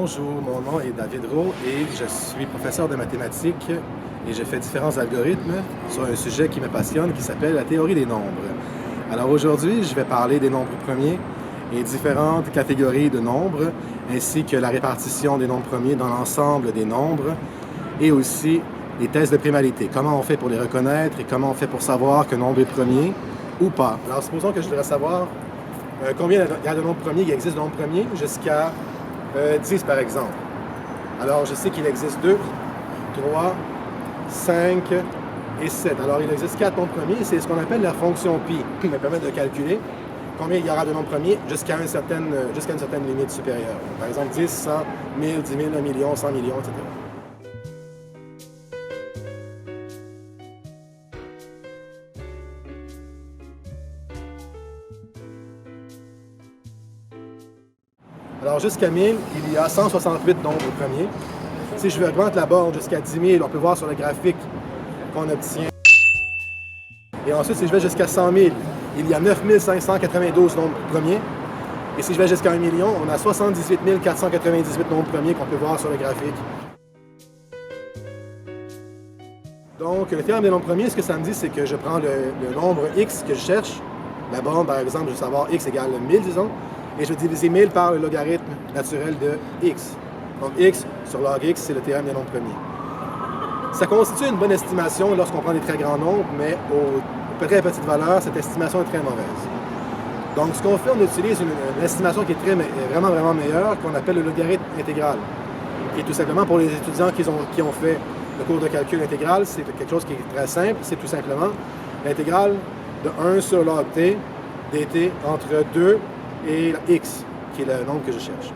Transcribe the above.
Bonjour, mon nom est David Rowe et je suis professeur de mathématiques et j'ai fait différents algorithmes sur un sujet qui me passionne qui s'appelle la théorie des nombres. Alors aujourd'hui, je vais parler des nombres premiers et différentes catégories de nombres ainsi que la répartition des nombres premiers dans l'ensemble des nombres et aussi les tests de primalité. Comment on fait pour les reconnaître et comment on fait pour savoir qu'un nombre est premier ou pas. Alors supposons que je voudrais savoir combien il y a de nombres premiers, il existe de nombres premiers jusqu'à 10 par exemple. Alors je sais qu'il existe 2, 3, 5 et 7. Alors il existe 4 nombres premiers, c'est ce qu'on appelle la fonction pi, qui me permet de calculer combien il y aura de nombres premiers jusqu'à une certaine limite supérieure. Par exemple 10, 100, 1000, 10 000, 1 million, 100 millions, etc. Alors jusqu'à 1000, il y a 168 nombres premiers. Si je augmente la borne jusqu'à 10 000, on peut voir sur le graphique qu'on obtient. Et ensuite, si je vais jusqu'à 100 000, il y a 9 592 nombres premiers. Et si je vais jusqu'à 1 million, on a 78 498 nombres premiers qu'on peut voir sur le graphique. Donc, le théorème des nombres premiers, ce que ça me dit, c'est que je prends le nombre x que je cherche. La borne, par exemple, je veux savoir x égale 1000, disons. Et je vais diviser 1000 par le logarithme naturel de x. Donc x sur log x, c'est le théorème des nombres premiers. Ça constitue une bonne estimation lorsqu'on prend des très grands nombres, mais aux très petites valeurs, cette estimation est très mauvaise. Donc ce qu'on fait, on utilise une estimation qui est vraiment meilleure, qu'on appelle le logarithme intégral. Et tout simplement, pour les étudiants qui ont fait le cours de calcul intégral, c'est quelque chose qui est très simple, c'est tout simplement l'intégrale de 1 sur log t dt entre 2 et x, qui est le nombre que je cherche.